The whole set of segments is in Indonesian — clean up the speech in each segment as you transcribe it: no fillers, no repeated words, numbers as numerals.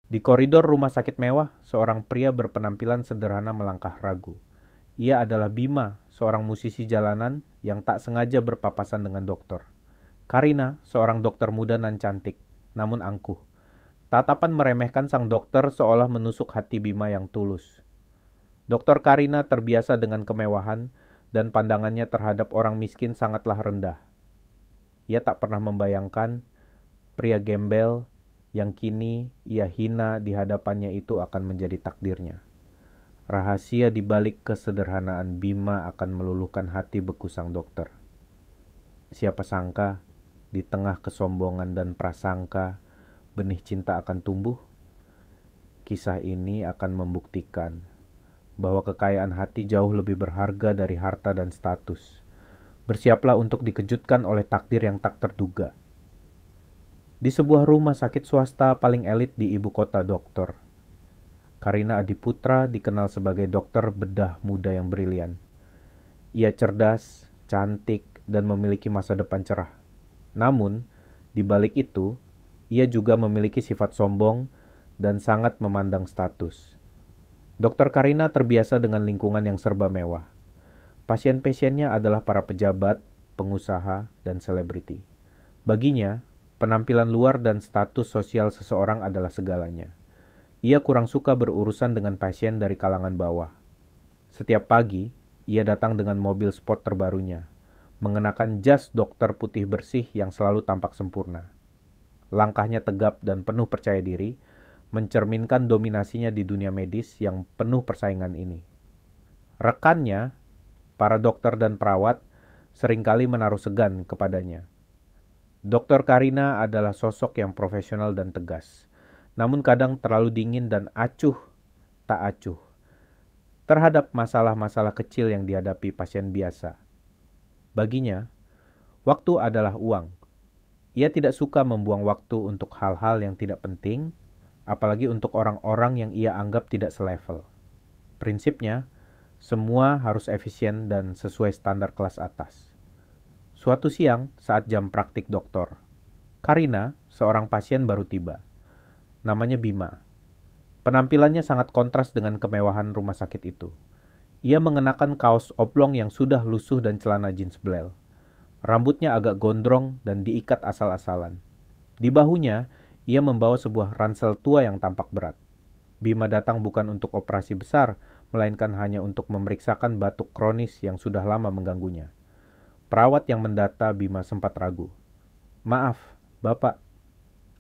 Di koridor rumah sakit mewah, seorang pria berpenampilan sederhana melangkah ragu. Ia adalah Bima, seorang musisi jalanan yang tak sengaja berpapasan dengan dokter. Karina, seorang dokter muda nan cantik, namun angkuh. Tatapan meremehkan sang dokter seolah menusuk hati Bima yang tulus. Dokter Karina terbiasa dengan kemewahan dan pandangannya terhadap orang miskin sangatlah rendah. Ia tak pernah membayangkan pria gembel yang kini ia hina di hadapannya itu akan menjadi takdirnya. Rahasia di balik kesederhanaan Bima akan meluluhkan hati beku sang dokter. Siapa sangka, di tengah kesombongan dan prasangka, benih cinta akan tumbuh. Kisah ini akan membuktikan bahwa kekayaan hati jauh lebih berharga dari harta dan status. Bersiaplah untuk dikejutkan oleh takdir yang tak terduga. Di sebuah rumah sakit swasta paling elit di ibu kota, Dokter Karina Adiputra dikenal sebagai dokter bedah muda yang brilian. Ia cerdas, cantik, dan memiliki masa depan cerah. Namun, di balik itu, ia juga memiliki sifat sombong dan sangat memandang status. Dokter Karina terbiasa dengan lingkungan yang serba mewah. Pasien-pasiennya adalah para pejabat, pengusaha, dan selebriti. Baginya, penampilan luar dan status sosial seseorang adalah segalanya. Ia kurang suka berurusan dengan pasien dari kalangan bawah. Setiap pagi, ia datang dengan mobil sport terbarunya, mengenakan jas dokter putih bersih yang selalu tampak sempurna. Langkahnya tegap dan penuh percaya diri, mencerminkan dominasinya di dunia medis yang penuh persaingan ini. Rekannya, para dokter dan perawat, seringkali menaruh segan kepadanya. Dokter Karina adalah sosok yang profesional dan tegas, namun kadang terlalu dingin dan tak acuh terhadap masalah-masalah kecil yang dihadapi pasien biasa. Baginya, waktu adalah uang. Ia tidak suka membuang waktu untuk hal-hal yang tidak penting, apalagi untuk orang-orang yang ia anggap tidak selevel. Prinsipnya, semua harus efisien dan sesuai standar kelas atas. Suatu siang, saat jam praktik dokter, Karina, seorang pasien baru tiba. Namanya Bima. Penampilannya sangat kontras dengan kemewahan rumah sakit itu. Ia mengenakan kaos oblong yang sudah lusuh dan celana jeans blel. Rambutnya agak gondrong dan diikat asal-asalan. Di bahunya, ia membawa sebuah ransel tua yang tampak berat. Bima datang bukan untuk operasi besar, melainkan hanya untuk memeriksakan batuk kronis yang sudah lama mengganggunya. Perawat yang mendata Bima sempat ragu. "Maaf, Bapak,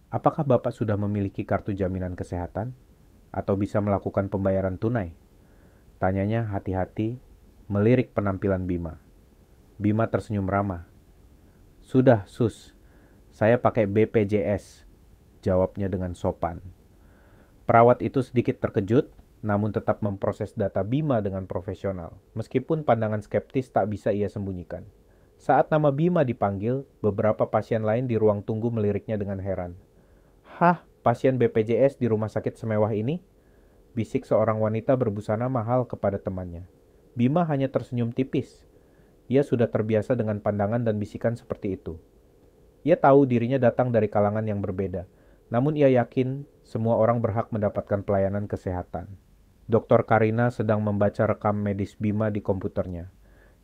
apakah Bapak sudah memiliki kartu jaminan kesehatan? Atau bisa melakukan pembayaran tunai?" Tanyanya hati-hati, melirik penampilan Bima. Bima tersenyum ramah. "Sudah, Sus. Saya pakai BPJS," jawabnya dengan sopan. Perawat itu sedikit terkejut, namun tetap memproses data Bima dengan profesional. Meskipun pandangan skeptis tak bisa ia sembunyikan. Saat nama Bima dipanggil, beberapa pasien lain di ruang tunggu meliriknya dengan heran. "Hah, pasien BPJS di rumah sakit semewah ini?" Bisik seorang wanita berbusana mahal kepada temannya. Bima hanya tersenyum tipis. Ia sudah terbiasa dengan pandangan dan bisikan seperti itu. Ia tahu dirinya datang dari kalangan yang berbeda, namun ia yakin semua orang berhak mendapatkan pelayanan kesehatan. Dokter Karina sedang membaca rekam medis Bima di komputernya.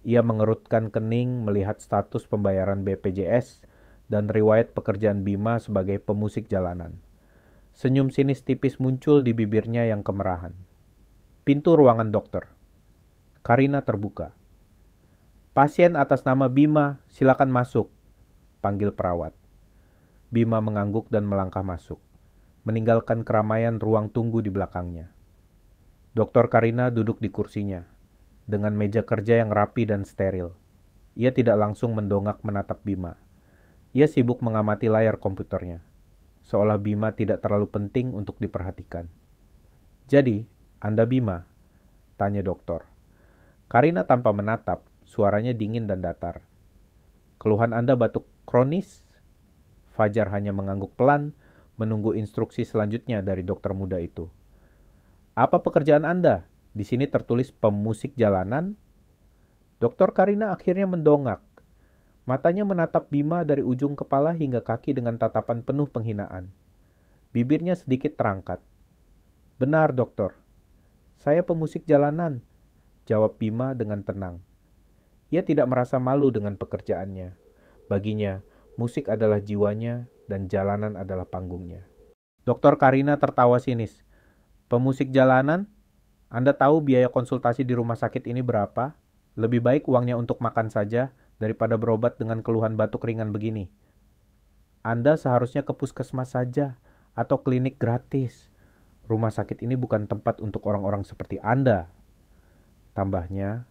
Ia mengerutkan kening melihat status pembayaran BPJS dan riwayat pekerjaan Bima sebagai pemusik jalanan. Senyum sinis tipis muncul di bibirnya yang kemerahan. Pintu ruangan dokter. Karina terbuka. "Pasien atas nama Bima, silakan masuk," panggil perawat. Bima mengangguk dan melangkah masuk, meninggalkan keramaian ruang tunggu di belakangnya. Dokter Karina duduk di kursinya, dengan meja kerja yang rapi dan steril. Ia tidak langsung mendongak menatap Bima. Ia sibuk mengamati layar komputernya, seolah Bima tidak terlalu penting untuk diperhatikan. "Jadi, Anda Bima?" tanya dokter. Karina tanpa menatap, suaranya dingin dan datar. "Keluhan Anda batuk kronis?" Fajar hanya mengangguk pelan, menunggu instruksi selanjutnya dari dokter muda itu. "Apa pekerjaan Anda? Di sini tertulis pemusik jalanan." Dokter Karina akhirnya mendongak. Matanya menatap Bima dari ujung kepala hingga kaki dengan tatapan penuh penghinaan. Bibirnya sedikit terangkat. Benar, dokter. Saya pemusik jalanan, jawab Bima dengan tenang. Ia tidak merasa malu dengan pekerjaannya. Baginya, musik adalah jiwanya dan jalanan adalah panggungnya. Dokter Karina tertawa sinis. Pemusik jalanan? Anda tahu biaya konsultasi di rumah sakit ini berapa? Lebih baik uangnya untuk makan saja daripada berobat dengan keluhan batuk ringan begini. Anda seharusnya ke puskesmas saja atau klinik gratis. Rumah sakit ini bukan tempat untuk orang-orang seperti Anda. Tambahnya,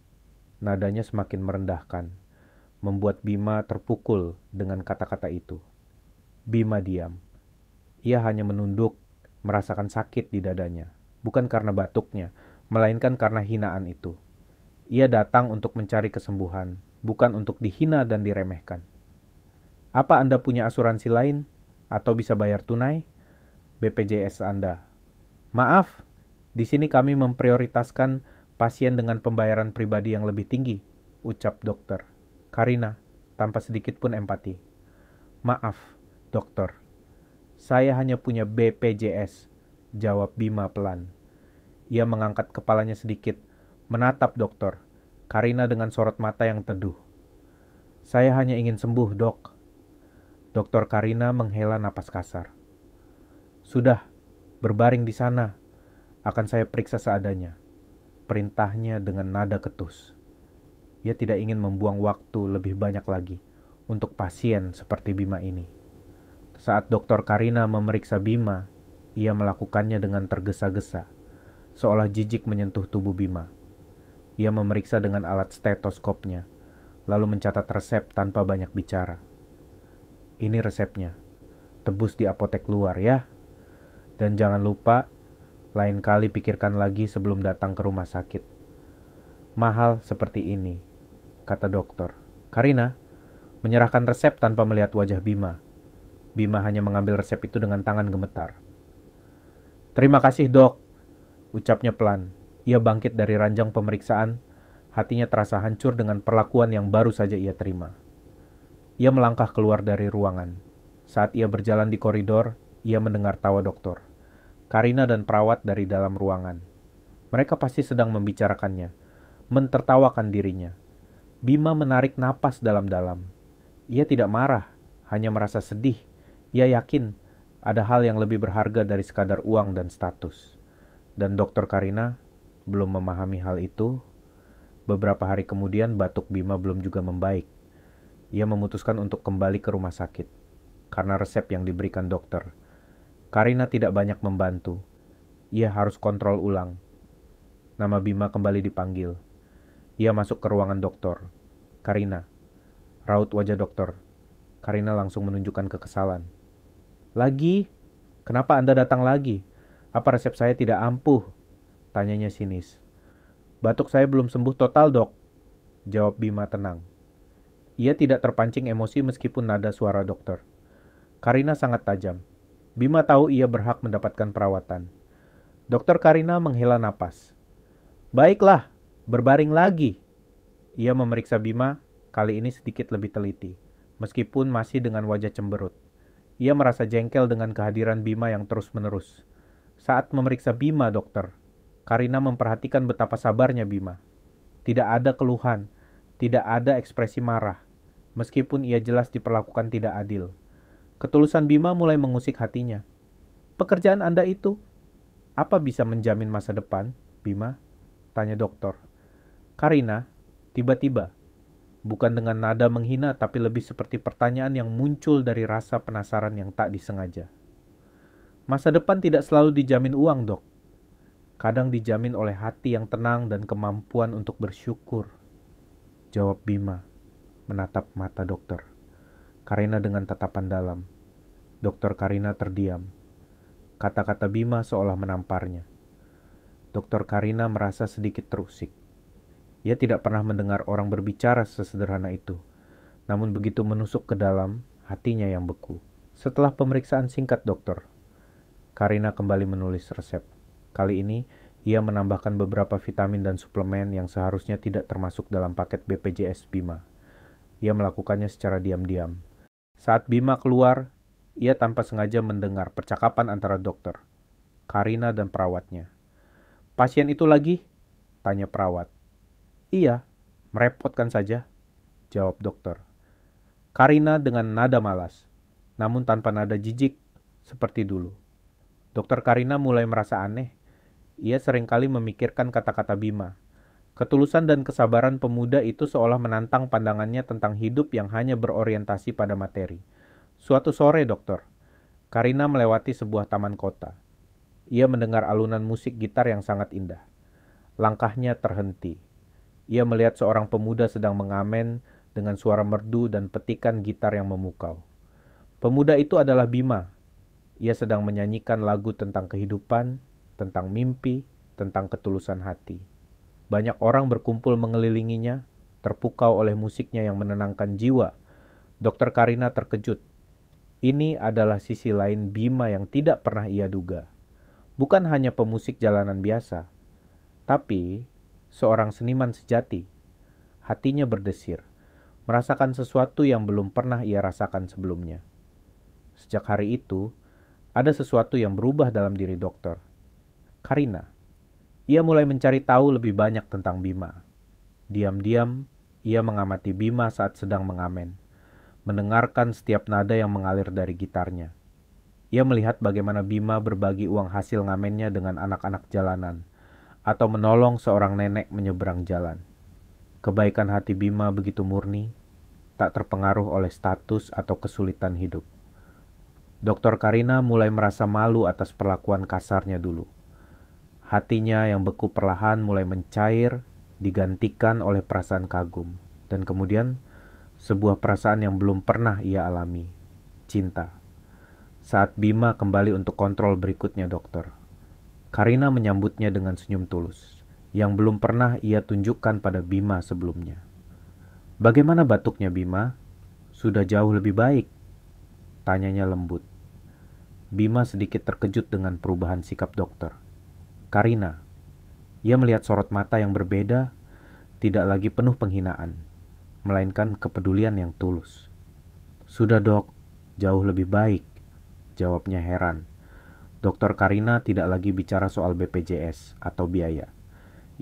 nadanya semakin merendahkan, membuat Bima terpukul dengan kata-kata itu. Bima diam. Ia hanya menunduk, merasakan sakit di dadanya. Bukan karena batuknya, melainkan karena hinaan itu. Ia datang untuk mencari kesembuhan, bukan untuk dihina dan diremehkan. Apa Anda punya asuransi lain? Atau bisa bayar tunai? BPJS Anda. Maaf, di sini kami memprioritaskan pasien dengan pembayaran pribadi yang lebih tinggi, ucap dokter. Karina, tanpa sedikit pun empati. Maaf, dokter. Saya hanya punya BPJS, jawab Bima pelan. Ia mengangkat kepalanya sedikit, menatap dokter. Karina dengan sorot mata yang teduh. Saya hanya ingin sembuh, dok. Dokter Karina menghela napas kasar. Sudah, berbaring di sana. Akan saya periksa seadanya. Perintahnya dengan nada ketus. Ia tidak ingin membuang waktu lebih banyak lagi untuk pasien seperti Bima ini. Saat Dokter Karina memeriksa Bima, ia melakukannya dengan tergesa-gesa, seolah jijik menyentuh tubuh Bima. Ia memeriksa dengan alat stetoskopnya, lalu mencatat resep tanpa banyak bicara. Ini resepnya, tebus di apotek luar ya. Dan jangan lupa, lain kali pikirkan lagi sebelum datang ke rumah sakit. Mahal seperti ini, kata dokter. Karina menyerahkan resep tanpa melihat wajah Bima. Bima hanya mengambil resep itu dengan tangan gemetar. Terima kasih, dok, ucapnya pelan. Ia bangkit dari ranjang pemeriksaan, hatinya terasa hancur dengan perlakuan yang baru saja ia terima. Ia melangkah keluar dari ruangan. Saat ia berjalan di koridor, ia mendengar tawa dokter. Karina dan perawat dari dalam ruangan. Mereka pasti sedang membicarakannya, mentertawakan dirinya. Bima menarik napas dalam-dalam. Ia tidak marah, hanya merasa sedih. Ia yakin ada hal yang lebih berharga dari sekadar uang dan status. Dan dokter Karina belum memahami hal itu. Beberapa hari kemudian batuk Bima belum juga membaik. Ia memutuskan untuk kembali ke rumah sakit karena resep yang diberikan dokter. Karina tidak banyak membantu. Ia harus kontrol ulang. Nama Bima kembali dipanggil. Ia masuk ke ruangan dokter. Karina. Raut wajah dokter. Karina langsung menunjukkan kekesalan. Lagi? Kenapa Anda datang lagi? Apa resep saya tidak ampuh? Tanyanya sinis. Batuk saya belum sembuh total, dok. Jawab Bima tenang. Ia tidak terpancing emosi meskipun nada suara dokter. Karina sangat tajam. Bima tahu ia berhak mendapatkan perawatan. Dokter Karina menghela napas. Baiklah, berbaring lagi. Ia memeriksa Bima, kali ini sedikit lebih teliti, meskipun masih dengan wajah cemberut. Ia merasa jengkel dengan kehadiran Bima yang terus-menerus. Saat memeriksa Bima, dokter, Karina memperhatikan betapa sabarnya Bima. Tidak ada keluhan, tidak ada ekspresi marah, meskipun ia jelas diperlakukan tidak adil. Ketulusan Bima mulai mengusik hatinya. Pekerjaan Anda itu, apa bisa menjamin masa depan, Bima? Tanya dokter. Karina, tiba-tiba, bukan dengan nada menghina tapi lebih seperti pertanyaan yang muncul dari rasa penasaran yang tak disengaja. Masa depan tidak selalu dijamin uang, dok. Kadang dijamin oleh hati yang tenang dan kemampuan untuk bersyukur. Jawab Bima, menatap mata dokter. Karina dengan tatapan dalam. Dokter Karina terdiam. Kata-kata Bima seolah menamparnya. Dokter Karina merasa sedikit terusik. Ia tidak pernah mendengar orang berbicara sesederhana itu. Namun begitu menusuk ke dalam, hatinya yang beku. Setelah pemeriksaan singkat dokter, Karina kembali menulis resep. Kali ini, ia menambahkan beberapa vitamin dan suplemen yang seharusnya tidak termasuk dalam paket BPJS Bima. Ia melakukannya secara diam-diam. Saat Bima keluar, ia tanpa sengaja mendengar percakapan antara dokter. Karina dan perawatnya. "Pasien itu lagi?" tanya perawat. "Iya, merepotkan saja," jawab dokter. Karina dengan nada malas, namun tanpa nada jijik seperti dulu. Dokter Karina mulai merasa aneh. Ia seringkali memikirkan kata-kata Bima. Ketulusan dan kesabaran pemuda itu seolah menantang pandangannya tentang hidup yang hanya berorientasi pada materi. Suatu sore, dokter, Karina melewati sebuah taman kota. Ia mendengar alunan musik gitar yang sangat indah. Langkahnya terhenti. Ia melihat seorang pemuda sedang mengamen dengan suara merdu dan petikan gitar yang memukau. Pemuda itu adalah Bima. Ia sedang menyanyikan lagu tentang kehidupan, tentang mimpi, tentang ketulusan hati. Banyak orang berkumpul mengelilinginya, terpukau oleh musiknya yang menenangkan jiwa. Dokter Karina terkejut. Ini adalah sisi lain Bima yang tidak pernah ia duga. Bukan hanya pemusik jalanan biasa, tapi seorang seniman sejati. Hatinya berdesir, merasakan sesuatu yang belum pernah ia rasakan sebelumnya. Sejak hari itu, ada sesuatu yang berubah dalam diri dokter Karina. Ia mulai mencari tahu lebih banyak tentang Bima. Diam-diam, ia mengamati Bima saat sedang mengamen, mendengarkan setiap nada yang mengalir dari gitarnya. Ia melihat bagaimana Bima berbagi uang hasil ngamennya dengan anak-anak jalanan, atau menolong seorang nenek menyeberang jalan. Kebaikan hati Bima begitu murni, tak terpengaruh oleh status atau kesulitan hidup. Dokter Karina mulai merasa malu atas perlakuan kasarnya dulu. Hatinya yang beku perlahan mulai mencair, digantikan oleh perasaan kagum. Dan kemudian, sebuah perasaan yang belum pernah ia alami, cinta. Saat Bima kembali untuk kontrol berikutnya, dokter, Karina menyambutnya dengan senyum tulus, yang belum pernah ia tunjukkan pada Bima sebelumnya. "Bagaimana batuknya, Bima? Sudah jauh lebih baik?" tanyanya lembut. Bima sedikit terkejut dengan perubahan sikap dokter Karina. Ia melihat sorot mata yang berbeda, tidak lagi penuh penghinaan, melainkan kepedulian yang tulus. "Sudah, Dok, jauh lebih baik," jawabnya heran. Dokter Karina tidak lagi bicara soal BPJS atau biaya.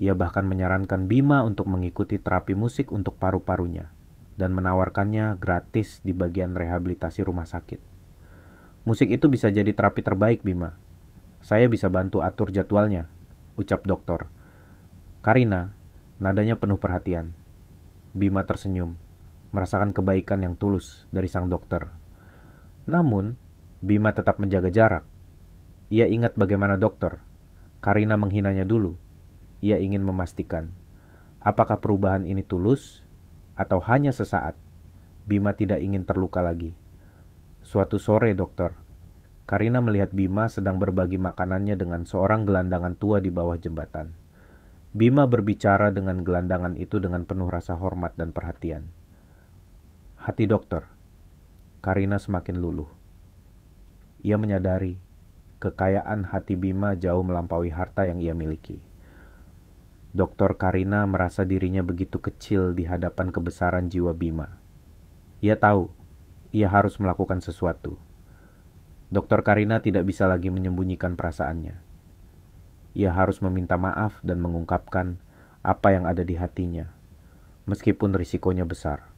Ia bahkan menyarankan Bima untuk mengikuti terapi musik untuk paru-parunya dan menawarkannya gratis di bagian rehabilitasi rumah sakit. "Musik itu bisa jadi terapi terbaik, Bima. Saya bisa bantu atur jadwalnya," ucap dokter Karina, nadanya penuh perhatian. Bima tersenyum, merasakan kebaikan yang tulus dari sang dokter. Namun, Bima tetap menjaga jarak. Ia ingat bagaimana dokter Karina menghinanya dulu. Ia ingin memastikan, apakah perubahan ini tulus atau hanya sesaat. Bima tidak ingin terluka lagi. Suatu sore, dokter, Karina melihat Bima sedang berbagi makanannya dengan seorang gelandangan tua di bawah jembatan. Bima berbicara dengan gelandangan itu dengan penuh rasa hormat dan perhatian. Hati dokter Karina semakin luluh. Ia menyadari kekayaan hati Bima jauh melampaui harta yang ia miliki. Dokter Karina merasa dirinya begitu kecil di hadapan kebesaran jiwa Bima. Ia tahu ia harus melakukan sesuatu. Dokter Karina tidak bisa lagi menyembunyikan perasaannya. Ia harus meminta maaf dan mengungkapkan apa yang ada di hatinya, meskipun risikonya besar.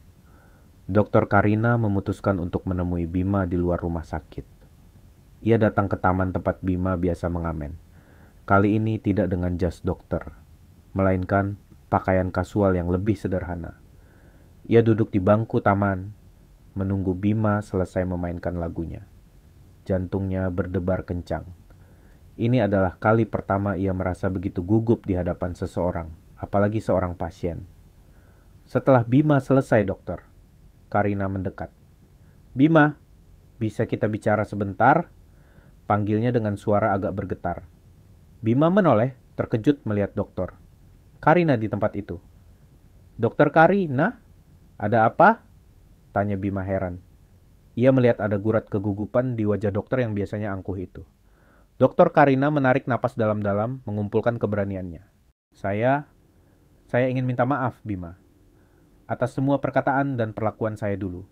Dokter Karina memutuskan untuk menemui Bima di luar rumah sakit. Ia datang ke taman tempat Bima biasa mengamen. Kali ini tidak dengan jas dokter, melainkan pakaian kasual yang lebih sederhana. Ia duduk di bangku taman, menunggu Bima selesai memainkan lagunya. Jantungnya berdebar kencang. Ini adalah kali pertama ia merasa begitu gugup di hadapan seseorang, apalagi seorang pasien. Setelah Bima selesai, dokter, Karina mendekat. "Bima, bisa kita bicara sebentar?" panggilnya dengan suara agak bergetar. Bima menoleh, terkejut melihat dokter Karina di tempat itu. "Dokter Karina, ada apa?" tanya Bima heran. Ia melihat ada gurat kegugupan di wajah dokter yang biasanya angkuh itu. Dokter Karina menarik napas dalam-dalam, mengumpulkan keberaniannya. Saya ingin minta maaf, Bima, atas semua perkataan dan perlakuan saya dulu,"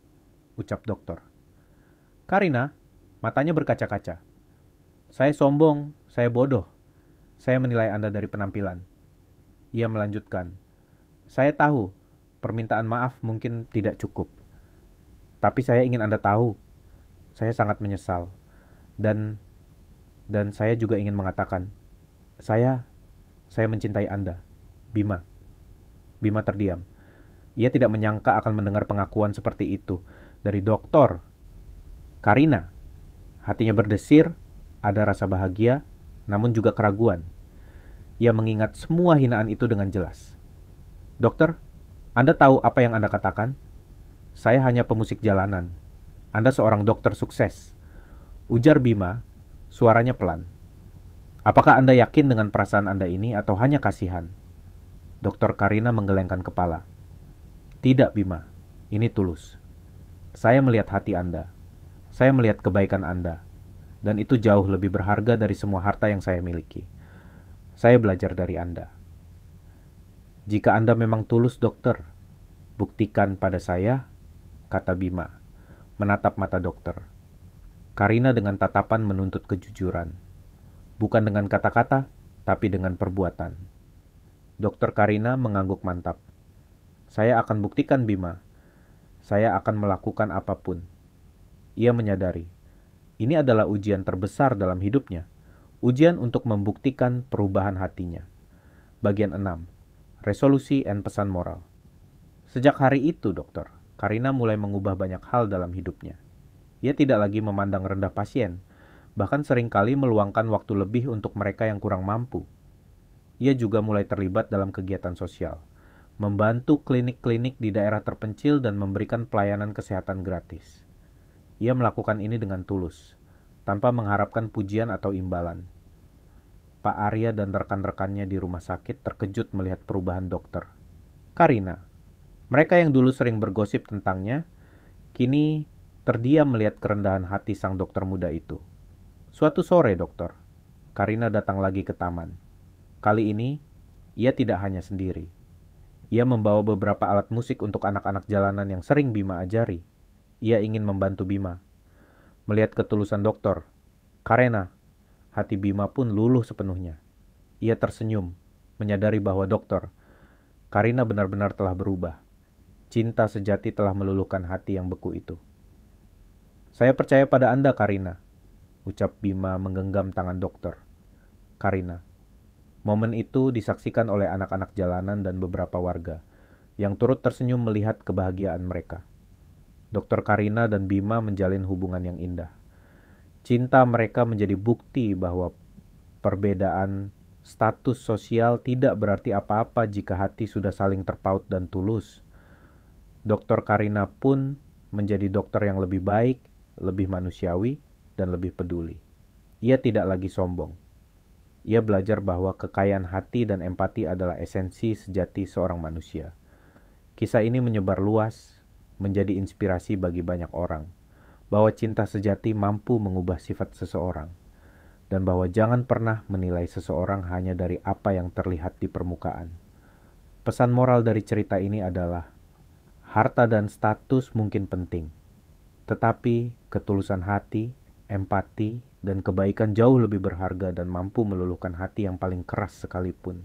ucap dokter. Karina, matanya berkaca-kaca. "Saya sombong, Saya bodoh. Saya menilai Anda dari penampilan. Ia melanjutkan, saya tahu permintaan maaf mungkin tidak cukup. Tapi saya ingin Anda tahu, saya sangat menyesal. Dan saya juga ingin mengatakan, saya mencintai Anda. Bima. Bima terdiam. Ia tidak menyangka akan mendengar pengakuan seperti itu dari Doktor Karina. Hatinya berdesir, ada rasa bahagia, namun juga keraguan. Ia mengingat semua hinaan itu dengan jelas. Dokter, Anda tahu apa yang Anda katakan? Saya hanya pemusik jalanan. Anda seorang dokter sukses. Ujar Bima, suaranya pelan. Apakah Anda yakin dengan perasaan Anda ini atau hanya kasihan? Dokter Karina menggelengkan kepala. Tidak, Bima. Ini tulus. Saya melihat hati Anda. Saya melihat kebaikan Anda. Dan itu jauh lebih berharga dari semua harta yang saya miliki. Saya belajar dari Anda. Jika Anda memang tulus, dokter, buktikan pada saya, kata Bima, menatap mata dokter. Karina dengan tatapan menuntut kejujuran. Bukan dengan kata-kata, tapi dengan perbuatan. Dokter Karina mengangguk mantap. Saya akan buktikan, Bima. Saya akan melakukan apapun. Ia menyadari, ini adalah ujian terbesar dalam hidupnya. Ujian untuk membuktikan perubahan hatinya. Bagian 6. Resolusi and pesan moral. Sejak hari itu, dokter, Karina mulai mengubah banyak hal dalam hidupnya. Ia tidak lagi memandang rendah pasien, bahkan seringkali meluangkan waktu lebih untuk mereka yang kurang mampu. Ia juga mulai terlibat dalam kegiatan sosial, membantu klinik-klinik di daerah terpencil dan memberikan pelayanan kesehatan gratis. Ia melakukan ini dengan tulus, tanpa mengharapkan pujian atau imbalan. Pak Arya dan rekan-rekannya di rumah sakit terkejut melihat perubahan dokter. Karina, mereka yang dulu sering bergosip tentangnya, kini terdiam melihat kerendahan hati sang dokter muda itu. Suatu sore, dokter, Karina datang lagi ke taman. Kali ini, ia tidak hanya sendiri. Ia membawa beberapa alat musik untuk anak-anak jalanan yang sering Bima ajari. Ia ingin membantu Bima. Melihat ketulusan dokter, Karina, hati Bima pun luluh sepenuhnya. Ia tersenyum, menyadari bahwa dokter, Karina benar-benar telah berubah. Cinta sejati telah meluluhkan hati yang beku itu. Saya percaya pada Anda, Karina, ucap Bima menggenggam tangan dokter. Karina. Momen itu disaksikan oleh anak-anak jalanan dan beberapa warga, yang turut tersenyum melihat kebahagiaan mereka. Dokter Karina dan Bima menjalin hubungan yang indah. Cinta mereka menjadi bukti bahwa perbedaan status sosial tidak berarti apa-apa jika hati sudah saling terpaut dan tulus. Dokter Karina pun menjadi dokter yang lebih baik, lebih manusiawi, dan lebih peduli. Ia tidak lagi sombong. Ia belajar bahwa kekayaan hati dan empati adalah esensi sejati seorang manusia. Kisah ini menyebar luas, menjadi inspirasi bagi banyak orang, bahwa cinta sejati mampu mengubah sifat seseorang, dan bahwa jangan pernah menilai seseorang hanya dari apa yang terlihat di permukaan. Pesan moral dari cerita ini adalah, harta dan status mungkin penting, tetapi ketulusan hati, empati, dan kebaikan jauh lebih berharga dan mampu meluluhkan hati yang paling keras sekalipun.